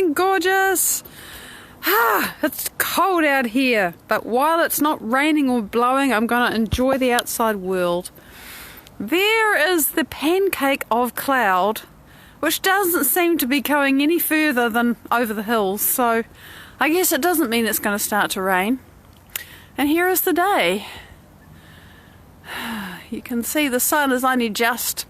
morning, gorgeous. It's cold out here, but while it's not raining or blowing, I'm going to enjoy the outside world. There is the pancake of cloud, which doesn't seem to be going any further than over the hills, so I guess it doesn't mean it's going to start to rain. And here is the day. You can see the sun is only just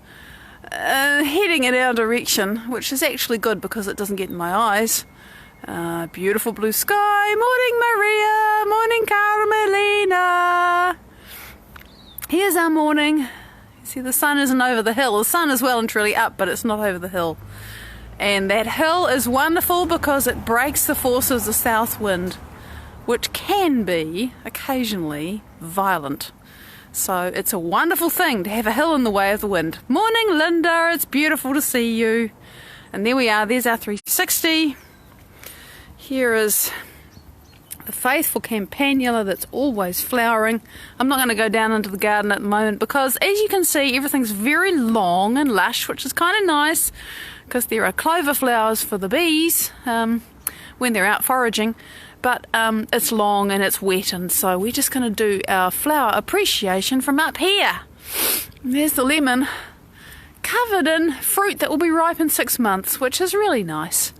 heading in our direction, which is actually good because it doesn't get in my eyes. Beautiful blue sky. Morning, Maria. Morning, Carmelina. Here's our morning. You see, the sun isn't over the hill. The sun is well and truly up, but it's not over the hill. And that hill is wonderful because it breaks the force of the south wind, which can be occasionally violent. So it's a wonderful thing to have a hill in the way of the wind. Morning, Linda. It's beautiful to see you. And there we are. There's our 360. Here is the faithful campanula that's always flowering. I'm not going to go down into the garden at the moment because, as you can see, everything's very long and lush, which is kind of nice because there are clover flowers for the bees when they're out foraging. But it's long and it's wet, and so we're just going to do our flower appreciation from up here. And there's the lemon covered in fruit that will be ripe in 6 months, which is really nice.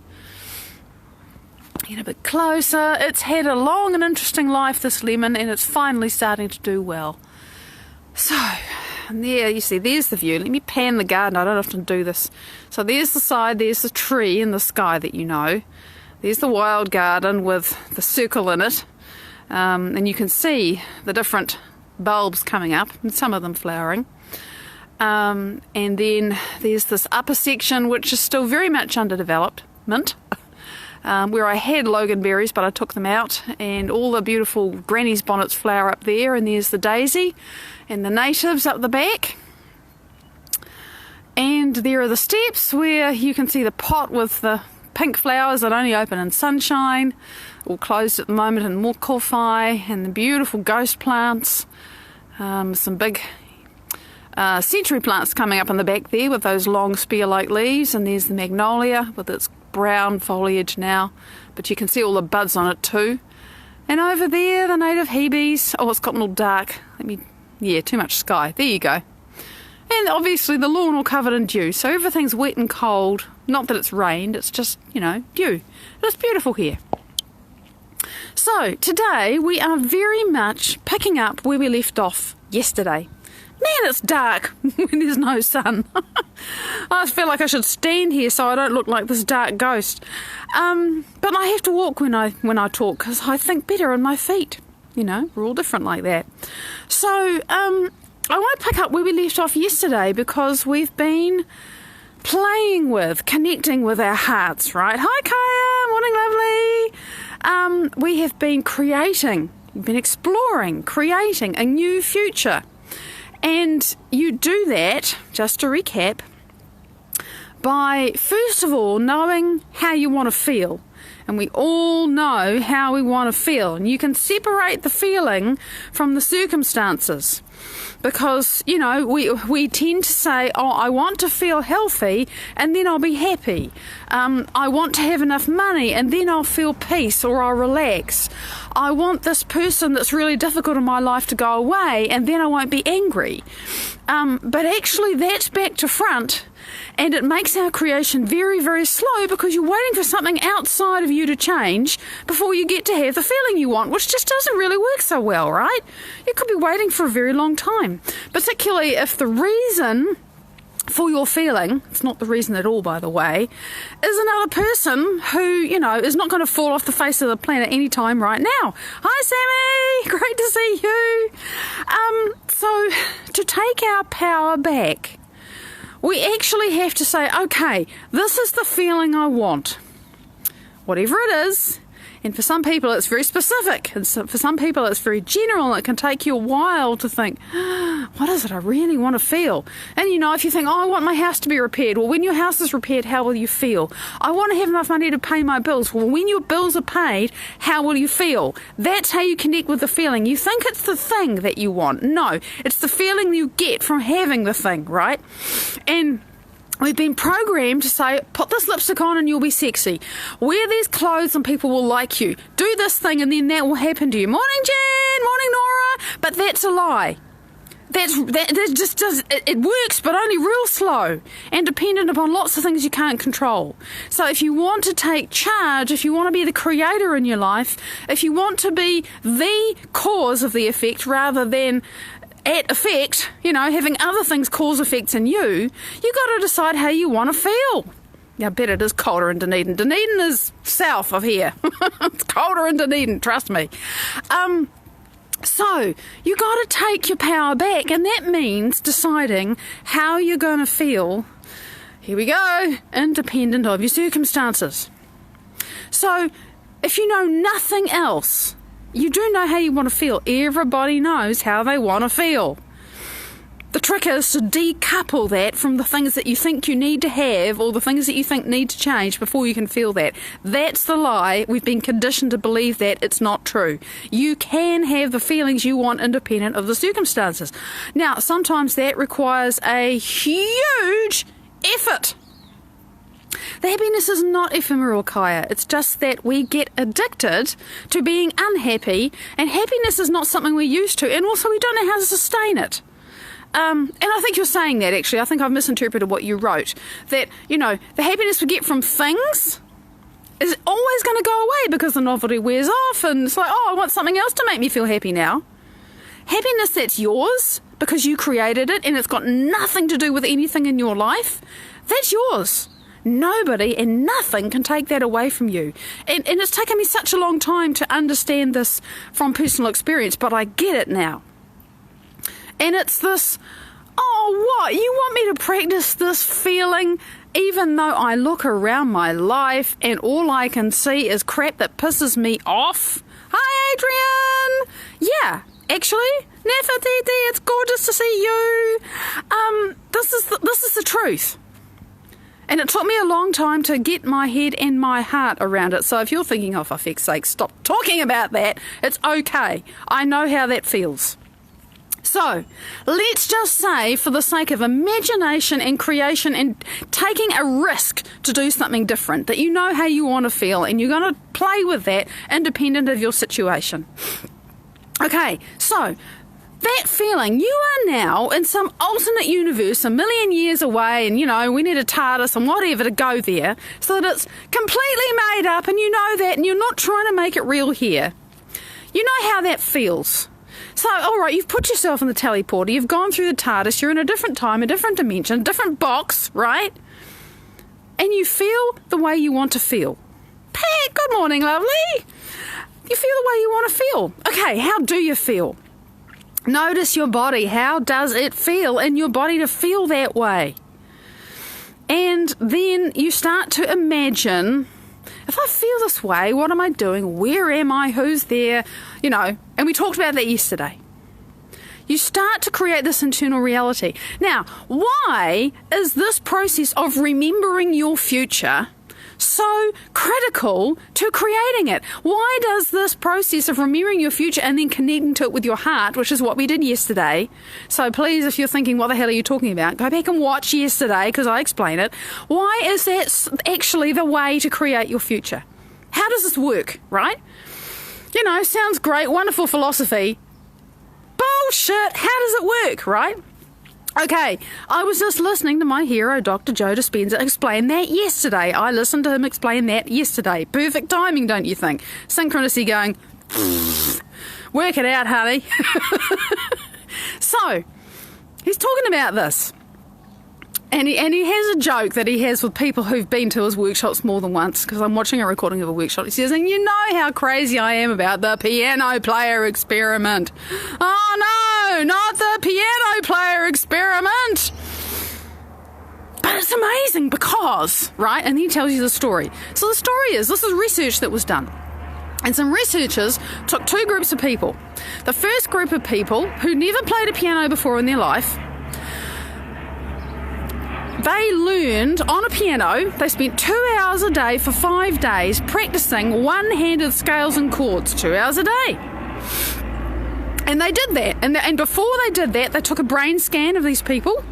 Get a bit closer. It's had a long and interesting life, this lemon, and it's finally starting to do well. So, and there you see, there's the view. Let me pan the garden. I don't often do this. So there's the side, there's the tree in the sky that you know. There's the wild garden with the circle in it. And you can see the different bulbs coming up, and some of them flowering. And then there's this upper section, which is still very much under development. Where I had loganberries, but I took them out, and all the beautiful granny's bonnets flower up there, and there's the daisy and the natives up the back. And there are the steps where you can see the pot with the pink flowers that only open in sunshine, all closed at the moment in Mokofi, and the beautiful ghost plants, some big century plants coming up in the back there with those long spear-like leaves, and there's the magnolia with its brown foliage now, but you can see all the buds on it too. And over there, the native hebes. Oh, it's gotten all dark. Too much sky. There you go. And obviously the lawn all covered in dew, so everything's wet and cold. Not that it's rained, it's just, dew. It's beautiful here. So today we are very much picking up where we left off yesterday. Man, it's dark when there's no sun. I feel like I should stand here so I don't look like this dark ghost. But I have to walk when I talk because I think better on my feet. We're all different like that. So I want to pick up where we left off yesterday because we've been connecting with our hearts, right? Hi, Kaya. Morning, lovely. We have been exploring, creating a new future. And you do that, just to recap, by first of all knowing how you want to feel. And we all know how we want to feel. And you can separate the feeling from the circumstances. Because, we tend to say, I want to feel healthy and then I'll be happy. I want to have enough money and then I'll feel peace or I'll relax. I want this person that's really difficult in my life to go away and then I won't be angry. But actually that's back to front. And it makes our creation very, very slow because you're waiting for something outside of you to change before you get to have the feeling you want, which just doesn't really work so well, right? You could be waiting for a very long time, particularly if the reason for your feeling, it's not the reason at all, by the way, is another person who, is not going to fall off the face of the planet anytime right now. Hi, Sammy! Great to see you! So, to take our power back, we actually have to say, okay, this is the feeling I want. Whatever it is. And for some people it's very specific. And for some people it's very general. And it can take you a while to think, what is it I really want to feel? And if you think, I want my house to be repaired. Well, when your house is repaired, how will you feel? I want to have enough money to pay my bills. Well, when your bills are paid, how will you feel? That's how you connect with the feeling. You think it's the thing that you want. No, it's the feeling you get from having the thing, right? And We've been programmed to say, put this lipstick on and you'll be sexy. Wear these clothes and people will like you. Do this thing and then that will happen to you. Morning, Jen. Morning, Nora. But that's a lie. That just does, it works, but only real slow and dependent upon lots of things you can't control. So if you want to take charge, if you want to be the creator in your life, if you want to be the cause of the effect rather than at effect, having other things cause effects in you, you got to decide how you want to feel. I bet it is colder in Dunedin. Dunedin is south of here. It's colder in Dunedin, trust me. So you got to take your power back, and that means deciding how you're going to feel, here we go, independent of your circumstances. So if you know nothing else, you do know how you want to feel. Everybody knows how they want to feel. The trick is to decouple that from the things that you think you need to have or the things that you think need to change before you can feel that. That's the lie. We've been conditioned to believe that. It's not true. You can have the feelings you want independent of the circumstances. Now, sometimes that requires a huge effort. The happiness is not ephemeral, Kaya. It's just that we get addicted to being unhappy, and happiness is not something we're used to, and also we don't know how to sustain it. And I think you're saying that, actually. I think I've misinterpreted what you wrote. That, the happiness we get from things is always going to go away because the novelty wears off, and it's like, I want something else to make me feel happy now. Happiness that's yours because you created it and it's got nothing to do with anything in your life, that's yours. Nobody and nothing can take that away from you. And it's taken me such a long time to understand this from personal experience, but I get it now. And it's this, what? You want me to practice this feeling even though I look around my life and all I can see is crap that pisses me off? Hi, Adrian! Yeah, actually, Nefertiti, it's gorgeous to see you. This is the truth. And it took me a long time to get my head and my heart around it. So if you're thinking, for feck's sake, stop talking about that, it's okay. I know how that feels. So let's just say, for the sake of imagination and creation and taking a risk to do something different, that you know how you want to feel and you're going to play with that independent of your situation. Okay, so that feeling, you are now in some alternate universe, a million years away, and we need a TARDIS and whatever to go there, so that it's completely made up and you know that, and you're not trying to make it real here. You know how that feels. So, alright, you've put yourself in the teleporter, you've gone through the TARDIS, you're in a different time, a different dimension, a different box, right? And you feel the way you want to feel. Pat, good morning, lovely. You feel the way you want to feel. Okay, how do you feel? Notice your body. How does it feel in your body to feel that way? And then you start to imagine, if I feel this way, what am I doing? Where am I? Who's there? And we talked about that yesterday. You start to create this internal reality. Now, why is this process of remembering your future so critical to creating it? Why does this process of remembering your future and then connecting to it with your heart, which is what we did yesterday? So please, if you're thinking, what the hell are you talking about? Go back and watch yesterday because I explain it. Why is that actually the way to create your future? How does this work, right? Sounds great, wonderful philosophy. Bullshit, how does it work, right? Okay, I was just listening to my hero, Dr. Joe Dispenza, explain that yesterday. I listened to him explain that yesterday. Perfect timing, don't you think? Synchronicity going, work it out, honey. So, he's talking about this. And he has a joke that he has with people who've been to his workshops more than once, because I'm watching a recording of a workshop. He says, and you know how crazy I am about the piano player experiment. Oh no, not the piano player experiment. But it's amazing because, right, and he tells you the story. So the story is, this is research that was done. And some researchers took two groups of people. The first group of people who never played a piano before in their life, they learned on a piano. They spent 2 hours a day for 5 days practicing one-handed scales and chords, 2 hours a day. And they did that. And before they did that, they took a brain scan of these people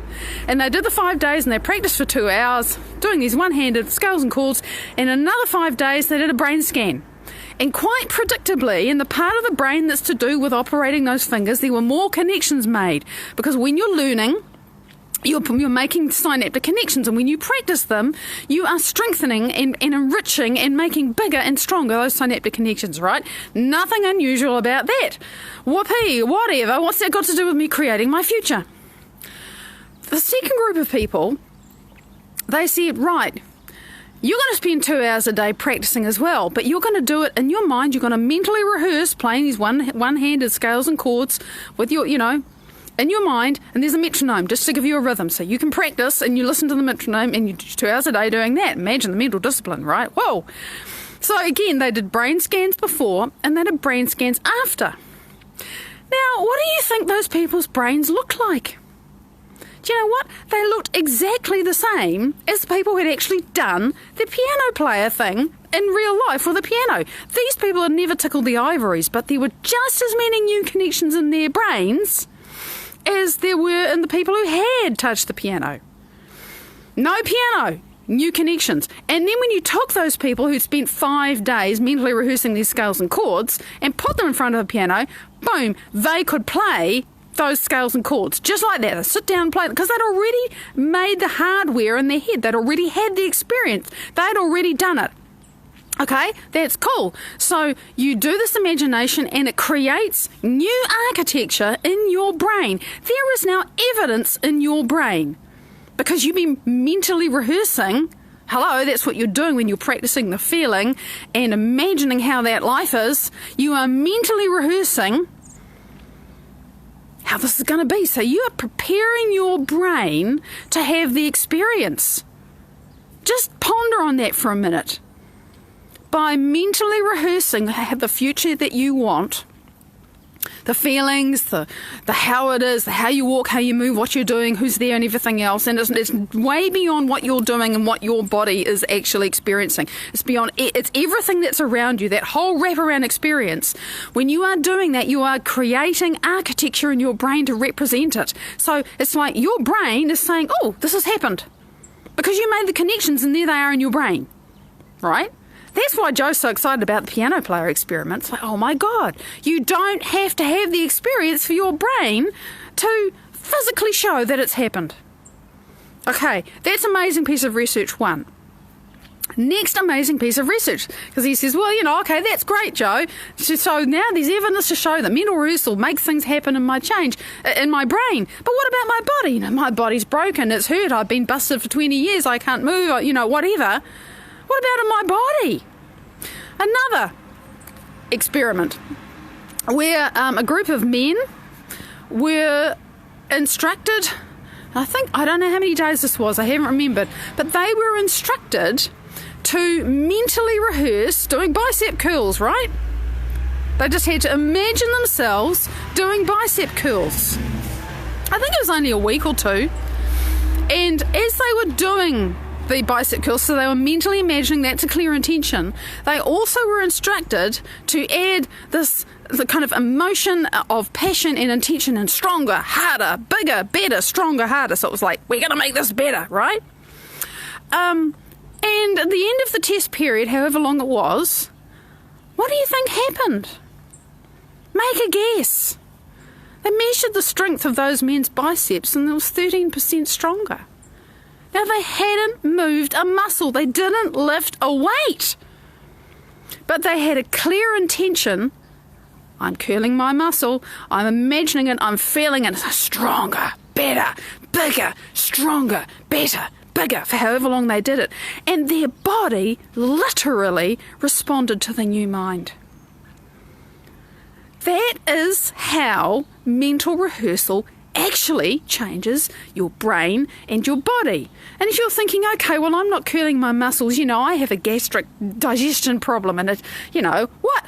And they did the 5 days and they practiced for 2 hours doing these one-handed scales and chords. And another 5 days they did a brain scan. And quite predictably, in the part of the brain that's to do with operating those fingers, there were more connections made. Because when you're learning, you're making synaptic connections, and when you practice them, you are strengthening and enriching and making bigger and stronger those synaptic connections, right? Nothing unusual about that. Whoopee, whatever, what's that got to do with me creating my future? The second group of people, they said, right, you're going to spend 2 hours a day practicing as well, but you're going to do it in your mind. You're going to mentally rehearse playing these one-handed scales and chords with your, in your mind, and there's a metronome just to give you a rhythm. So you can practice and you listen to the metronome and you do 2 hours a day doing that. Imagine the mental discipline, right? Whoa. So again, they did brain scans before and they did brain scans after. Now, what do you think those people's brains look like? Do you know what? They looked exactly the same as the people who had actually done the piano player thing in real life with the piano. These people had never tickled the ivories, but there were just as many new connections in their brains as there were in the people who had touched the piano. No piano, new connections. And then when you took those people who'd spent 5 days mentally rehearsing these scales and chords and put them in front of a piano, boom, they could play those scales and chords just like that. They sit down and play them because they'd already made the hardware in their head. They'd already had the experience. They'd already done it. Okay, that's cool. So you do this imagination and it creates new architecture in your brain. There is now evidence in your brain because you've been mentally rehearsing. Hello, that's what you're doing when you're practicing the feeling and imagining how that life is. You are mentally rehearsing how this is going to be. So you are preparing your brain to have the experience. Just ponder on that for a minute. By mentally rehearsing the future that you want, the feelings, the how it is, the how you walk, how you move, what you're doing, who's there and everything else. And it's way beyond what you're doing and what your body is actually experiencing. It's everything that's around you, that whole wraparound experience. When you are doing that, you are creating architecture in your brain to represent it. So it's like your brain is saying, oh, this has happened. Because you made the connections and there they are in your brain, right? That's why Joe's so excited about the piano player experiment. It's like, oh my God, you don't have to have the experience for your brain to physically show that it's happened. Okay, that's amazing piece of research one. Next amazing piece of research, because he says, well, okay, that's great, Joe. So now there's evidence to show that mental rehearsal makes things happen in my brain. But what about my body? My body's broken, it's hurt, I've been busted for 20 years, I can't move, whatever. What about in my body? Another experiment where a group of men were instructed, I don't know how many days this was, I haven't remembered, but they were instructed to mentally rehearse doing bicep curls, right? They just had to imagine themselves doing bicep curls. I think it was only a week or two. And as they were doing the bicep curls, so they were mentally imagining that to clear intention, they also were instructed to add the kind of emotion of passion and intention and stronger, harder, bigger, better, stronger, harder. So it was like, we're going to make this better, right? And at the end of the test period, however long it was, what do you think happened? Make a guess. They measured the strength of those men's biceps and it was 13% stronger. Now, they hadn't moved a muscle. They didn't lift a weight. But they had a clear intention. I'm curling my muscle. I'm imagining it. I'm feeling it. Stronger, better, bigger, stronger, better, bigger, for however long they did it. And their body literally responded to the new mind. That is how mental rehearsal actually changes your brain and your body. And if you're thinking, okay, well, I'm not curling my muscles, I have a gastric digestion problem, and what?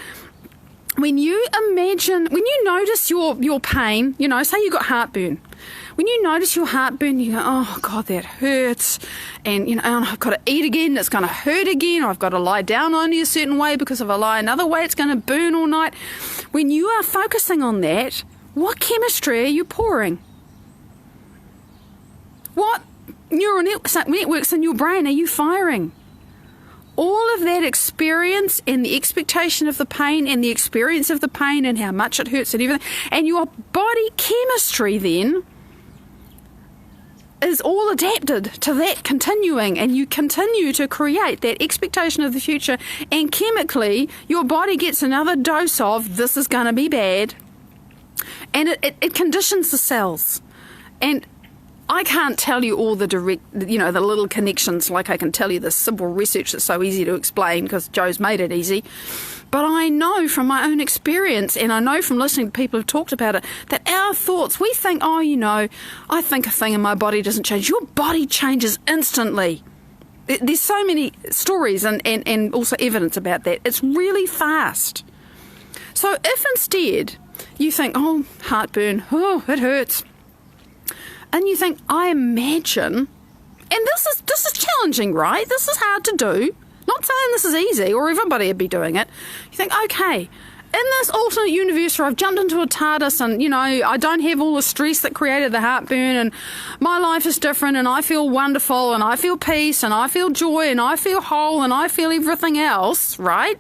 When you notice your pain, say you got heartburn. When you notice your heartburn, you go, oh God, that hurts. And, and I've got to eat again, it's going to hurt again. Or I've got to lie down only a certain way because if I lie another way, it's going to burn all night. When you are focusing on that, what chemistry are you pouring? What neural networks in your brain are you firing? All of that experience and the expectation of the pain and the experience of the pain and how much it hurts and everything, and your body chemistry then is all adapted to that continuing, and you continue to create that expectation of the future, and chemically your body gets another dose of this is going to be bad, and it conditions the cells. And I can't tell you all the direct, the little connections like I can tell you the simple research that's so easy to explain because Joe's made it easy. But I know from my own experience, and I know from listening to people who've talked about it, that our thoughts, we think, I think a thing in my body doesn't change. Your body changes instantly. There's so many stories and also evidence about that. It's really fast. So if instead you think, oh, heartburn, oh, it hurts, and you think, I imagine, and this is challenging, right? This is hard to do. Not saying this is easy or everybody would be doing it. You think, okay, in this alternate universe where I've jumped into a TARDIS and, I don't have all the stress that created the heartburn and my life is different and I feel wonderful and I feel peace and I feel joy and I feel whole and I feel everything else, right?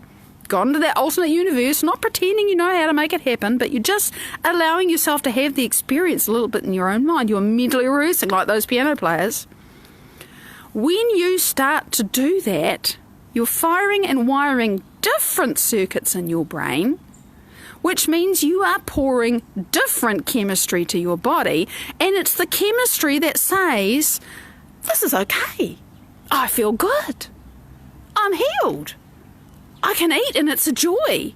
Gone into that alternate universe, not pretending you know how to make it happen, but you're just allowing yourself to have the experience a little bit in your own mind. You're mentally rehearsing like those piano players. When you start to do that, you're firing and wiring different circuits in your brain, which means you are pouring different chemistry to your body, and it's the chemistry that says, this is okay. I feel good. I'm healed. I can eat and it's a joy.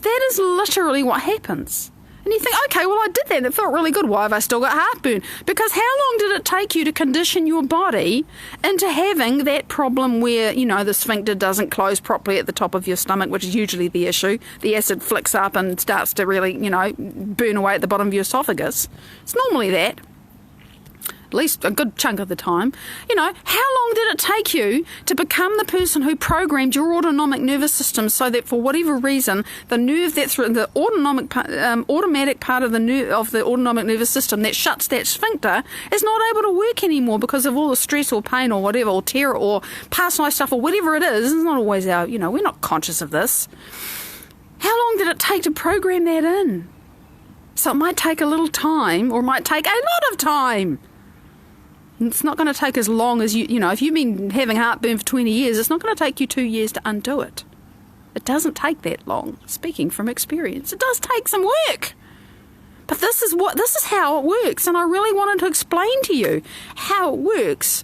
That is literally what happens. And you think, okay, well, I did that and it felt really good. Why have I still got heartburn? Because how long did it take you to condition your body into having that problem where, the sphincter doesn't close properly at the top of your stomach, which is usually the issue. The acid flicks up and starts to really, burn away at the bottom of your esophagus. It's normally that. At least a good chunk of the time. How long did it take you to become the person who programmed your autonomic nervous system so that for whatever reason the nerve that's the automatic part of the autonomic nervous system that shuts that sphincter is not able to work anymore because of all the stress or pain or whatever, or terror or past life stuff or whatever it is? It's not always we're not conscious of this. How long did it take to program that in? So it might take a little time, or it might take a lot of time. It's not going to take as long as if you've been having heartburn for 20 years, it's not going to take you 2 years to undo it. It doesn't take that long, speaking from experience. It does take some work. But this is how it works, and I really wanted to explain to you how it works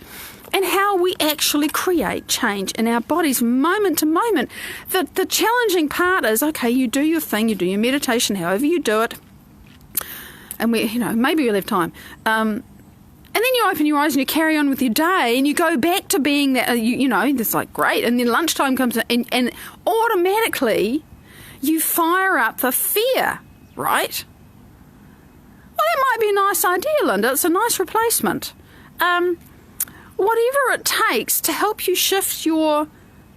and how we actually create change in our bodies moment to moment. The challenging part is, okay, you do your thing, you do your meditation, however you do it, and maybe we'll have time. And then you open your eyes and you carry on with your day and you go back to being that, it's like great. And then lunchtime comes and automatically you fire up the fear, right? Well, that might be a nice idea, Linda. It's a nice replacement. Whatever it takes to help you shift your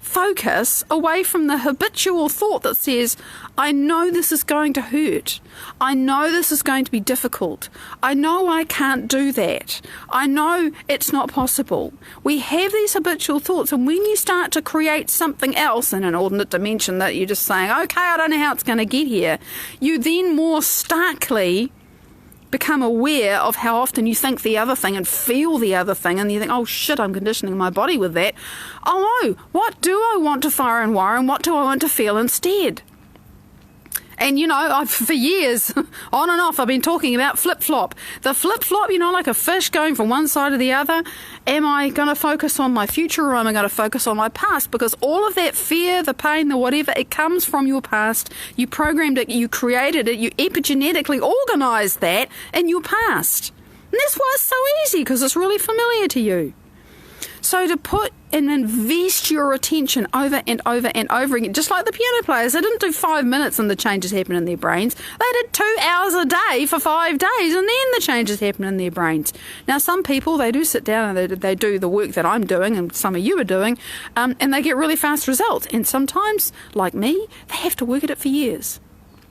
focus away from the habitual thought that says, I know this is going to hurt. I know this is going to be difficult. I know I can't do that. I know it's not possible. We have these habitual thoughts, and when you start to create something else in an alternate dimension that you're just saying, okay, I don't know how it's going to get here, you then more starkly become aware of how often you think the other thing and feel the other thing, and you think, oh shit, I'm conditioning my body with that. Oh no, what do I want to fire and wire, and what do I want to feel instead? And I've for years, on and off, I've been talking about flip-flop. The flip-flop, like a fish going from one side to the other. Am I going to focus on my future, or am I going to focus on my past? Because all of that fear, the pain, the whatever, it comes from your past. You programmed it, you created it, you epigenetically organised that in your past. And that's why it's so easy, because it's really familiar to you. So to put and invest your attention over and over and over again, just like the piano players, they didn't do 5 minutes and the changes happen in their brains. They did 2 hours a day for 5 days, and then the changes happen in their brains. Now, some people, they do sit down and they do the work that I'm doing and some of you are doing, and they get really fast results. And sometimes, like me, they have to work at it for years.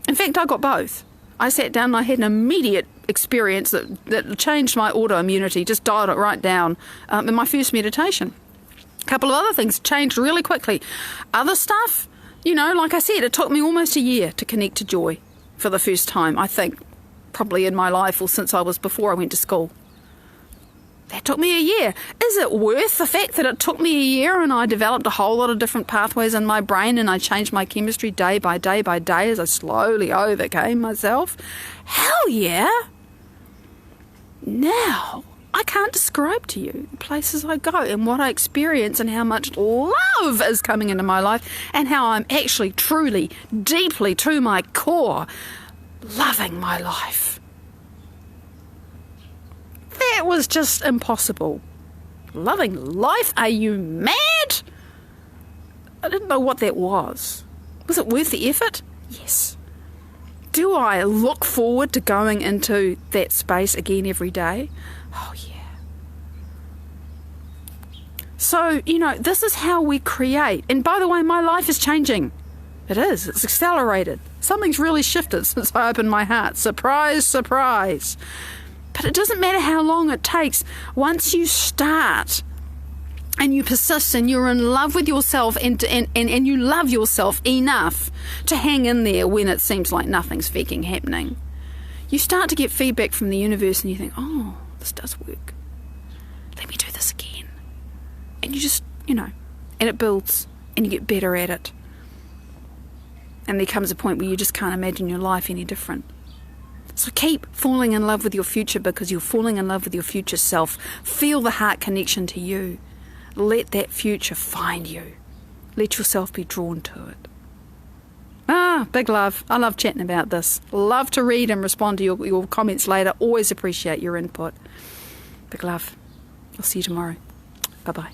In fact, I got both. I sat down and I had an immediate experience that changed my autoimmunity, just dialed it right down in my first meditation. A couple of other things changed really quickly. Other stuff, like I said, it took me almost a year to connect to joy for the first time, I think, probably in my life or since before I went to school. That took me a year. Is it worth the fact that it took me a year and I developed a whole lot of different pathways in my brain and I changed my chemistry day by day by day as I slowly overcame myself? Hell yeah! Now, I can't describe to you the places I go and what I experience and how much love is coming into my life and how I'm actually, truly, deeply, to my core, loving my life. That was just impossible. Loving life? Are you mad? I didn't know what that was. Was it worth the effort? Yes. Do I look forward to going into that space again every day? Oh, yeah. So, this is how we create. And by the way, my life is changing. It is. It's accelerated. Something's really shifted since I opened my heart. Surprise, surprise. But it doesn't matter how long it takes. Once you start and you persist and you're in love with yourself and you love yourself enough to hang in there when it seems like nothing's fucking happening, you start to get feedback from the universe and you think, oh, this does work. Let me do this again. And you just, and it builds and you get better at it. And there comes a point where you just can't imagine your life any different. So keep falling in love with your future because you're falling in love with your future self. Feel the heart connection to you. Let that future find you. Let yourself be drawn to it. Big love. I love chatting about this. Love to read and respond to your comments later. Always appreciate your input. Big love. I'll see you tomorrow. Bye-bye.